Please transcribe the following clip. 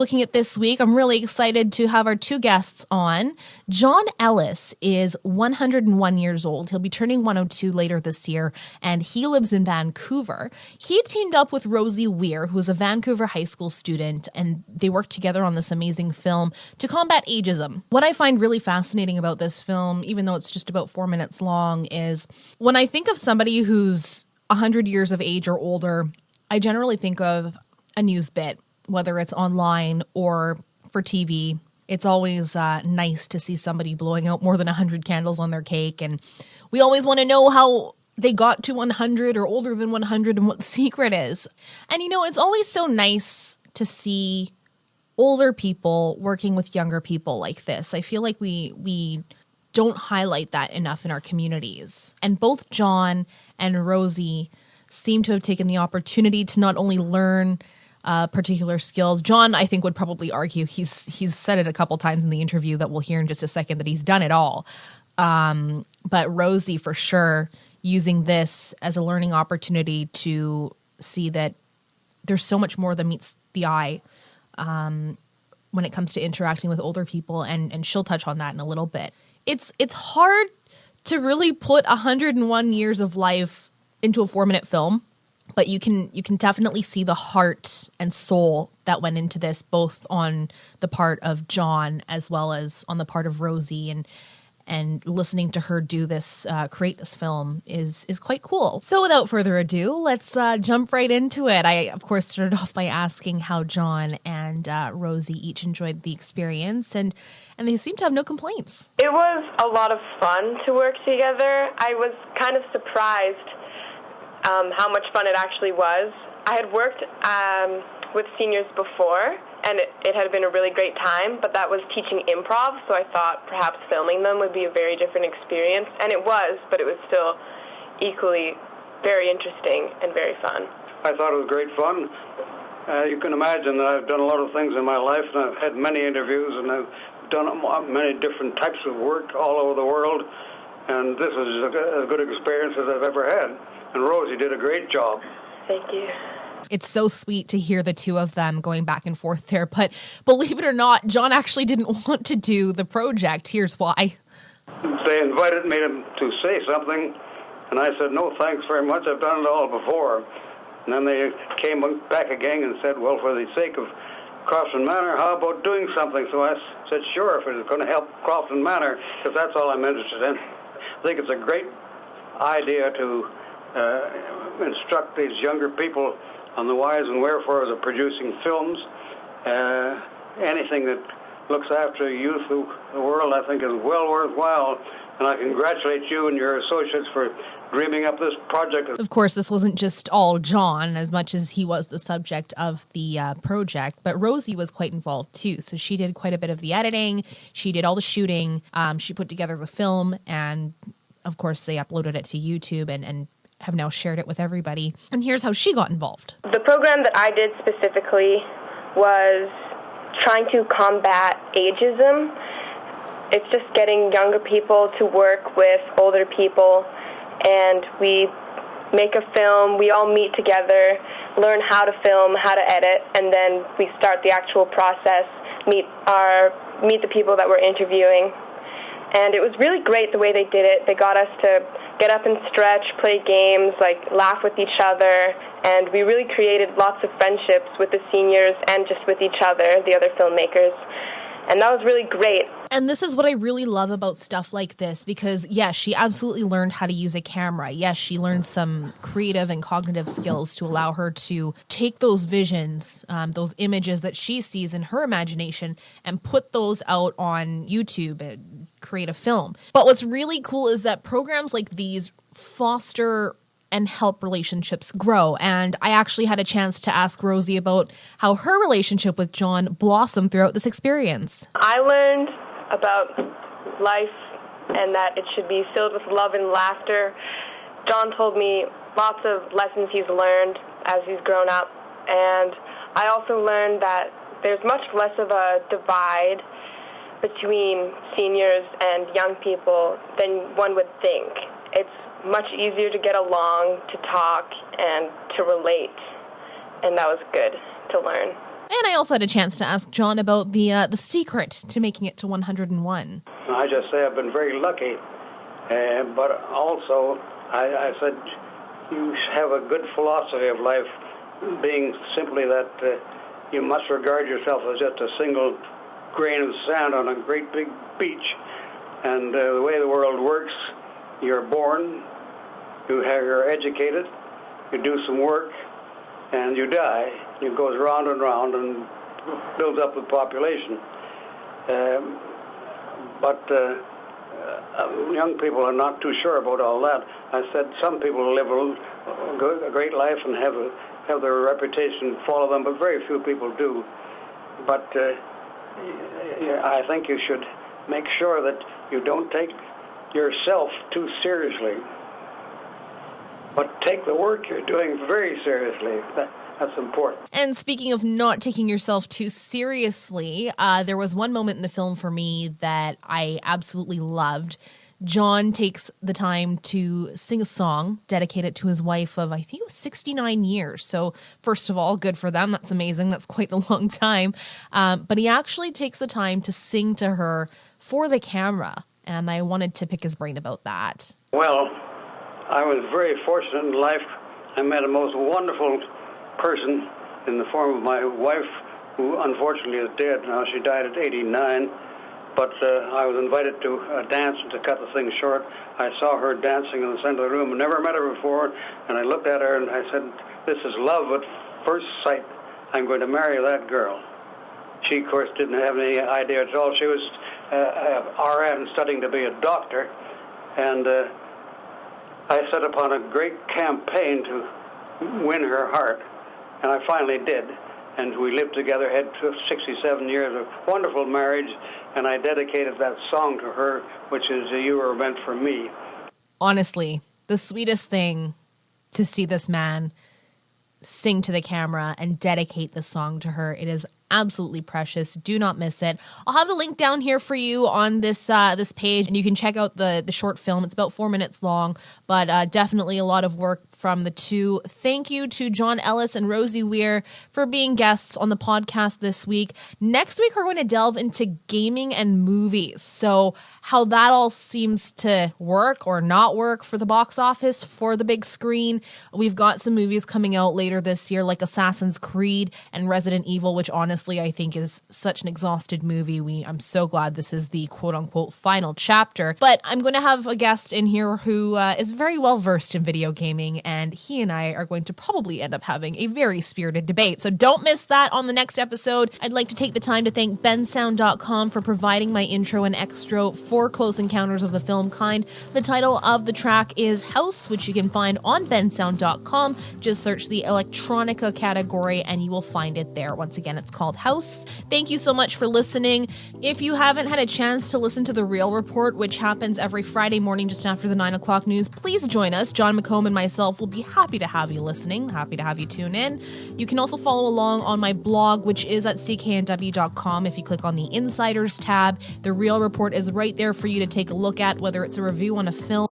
Looking at this week, I'm really excited to have our two guests on. John Ellis is 101 years old. He'll be turning 102 later this year, and he lives in Vancouver. He teamed up with Rosie Weir, who is a Vancouver high school student, and they worked together on this amazing film to combat ageism. What I find really fascinating about this film, even though it's just about 4 minutes long, is when I think of somebody who's 100 years of age or older, I generally think of a news bit, whether it's online or for TV. It's always nice to see somebody blowing out more than 100 candles on their cake. And we always want to know how they got to 100 or older than 100 and what the secret is. And, it's always so nice to see older people working with younger people like this. I feel like we don't highlight that enough in our communities. And both John and Rosie seem to have taken the opportunity to not only learn particular skills. John, I think, would probably argue, he's said it a couple times in the interview that we'll hear in just a second, that he's done it all. But Rosie, for sure, using this as a learning opportunity to see that there's so much more than meets the eye when it comes to interacting with older people, and she'll touch on that in a little bit. It's hard to really put 101 years of life into a 4-minute film. But you can definitely see the heart and soul that went into this, both on the part of John as well as on the part of Rosie, and listening to her do this, create this film is quite cool. So without further ado, let's jump right into it. I, of course, started off by asking how John and Rosie each enjoyed the experience, and they seem to have no complaints. It was a lot of fun to work together. I was kind of surprised how much fun it actually was. I had worked with seniors before, and it had been a really great time, but that was teaching improv, so I thought perhaps filming them would be a very different experience, and it was, but it was still equally very interesting and very fun. I thought it was great fun. You can imagine that I've done a lot of things in my life, and I've had many interviews, and I've done many different types of work all over the world, and this is as good experience as I've ever had. And Rosie did a great job. Thank you. It's so sweet to hear the two of them going back and forth there. But believe it or not, John actually didn't want to do the project. Here's why. They invited me to say something, and I said, no, thanks very much. I've done it all before. And then they came back again and said, well, for the sake of Crofton Manor, how about doing something? So I said, sure, if it's going to help Crofton Manor, because that's all I'm interested in. I think it's a great idea to instruct these younger people on the whys and wherefores of producing films. Anything that looks after the youth of the world, I think, is well worthwhile. And I congratulate you and your associates for dreaming up this project. Of course, this wasn't just all John, as much as he was the subject of the project, but Rosie was quite involved too. So she did quite a bit of the editing. She did all the shooting. She put together the film, and of course, they uploaded it to YouTube and have now shared it with everybody. And here's how she got involved. The program that I did specifically was trying to combat ageism. It's just getting younger people to work with older people, and we make a film, we all meet together, learn how to film, how to edit, and then we start the actual process, meet the people that we're interviewing. And it was really great the way they did it. They got us to get up and stretch, play games, laugh with each other, and we really created lots of friendships with the seniors and just with each other, the other filmmakers. And that was really great. And this is what I really love about stuff like this, because, yes, she absolutely learned how to use a camera. Yes, she learned some creative and cognitive skills to allow her to take those visions, those images that she sees in her imagination, and put those out on YouTube and create a film. But what's really cool is that programs like these foster and help relationships grow. And I actually had a chance to ask Rosie about how her relationship with John blossomed throughout this experience. I learned about life and that it should be filled with love and laughter. John told me lots of lessons he's learned as he's grown up. And I also learned that there's much less of a divide between seniors and young people than one would think. It's much easier to get along, to talk, and to relate, and that was good to learn. And I also had a chance to ask John about the secret to making it to 101. I just say I've been very lucky, but also I said you have a good philosophy of life, being simply that you must regard yourself as just a single grain of sand on a great big beach. And the way the world works, you're born, you're educated, you do some work, and you die. It goes round and round and builds up the population. But young people are not too sure about all that. I said some people live a great life and have their reputation follow them, but very few people do. But I think you should make sure that you don't take yourself too seriously, but take the work you're doing very seriously. That's important. And speaking of not taking yourself too seriously, there was one moment in the film for me that I absolutely loved. John takes the time to sing a song, dedicate it to his wife of, I think it was 69 years. So first of all, good for them. That's amazing. That's quite the long time. But he actually takes the time to sing to her for the camera. And I wanted to pick his brain about that. Well, I was very fortunate in life. I met a most wonderful person in the form of my wife, who unfortunately is dead now. She died at 89. But I was invited to a dance, and to cut the thing short, I saw her dancing in the center of the room. I never met her before, and I looked at her and I said, this is love at first sight. I'm going to marry that girl. She, of course, didn't have any idea at all. She was RN, studying to be a doctor, and I set upon a great campaign to win her heart, and I finally did. And we lived together, had 67 years of wonderful marriage, and I dedicated that song to her, which is You Were Meant for Me. Honestly, the sweetest thing to see this man sing to the camera and dedicate the song to her. It is absolutely precious. Do not miss it. I'll have the link down here for you on this this page, and you can check out the short film. It's about 4 minutes long, but definitely a lot of work from the two. Thank you to John Ellis and Rosie Weir for being guests on the podcast this week. Next week, we're going to delve into gaming and movies. So how that all seems to work or not work for the box office, for the big screen. We've got some movies coming out later this year, like Assassin's Creed and Resident Evil, which honestly I think is such an exhausted movie. I'm so glad this is the quote-unquote final chapter. But I'm going to have a guest in here who is very well versed in video gaming, and he and I are going to probably end up having a very spirited debate. So don't miss that on the next episode. I'd like to take the time to thank bensound.com for providing my intro and extra for Close Encounters of the Film Kind. The title of the track is House, which you can find on bensound.com. Just search the electronica category and you will find it there. Once again, it's called House. Thank you so much for listening. If you haven't had a chance to listen to The Real Report, which happens every Friday morning just after the 9 o'clock news, please join us. John McComb and myself will be happy to have you listening, happy to have you tune in. You can also follow along on my blog, which is at CKNW.com. If you click on the Insiders tab, The Real Report is right there for you to take a look at, whether it's a review on a film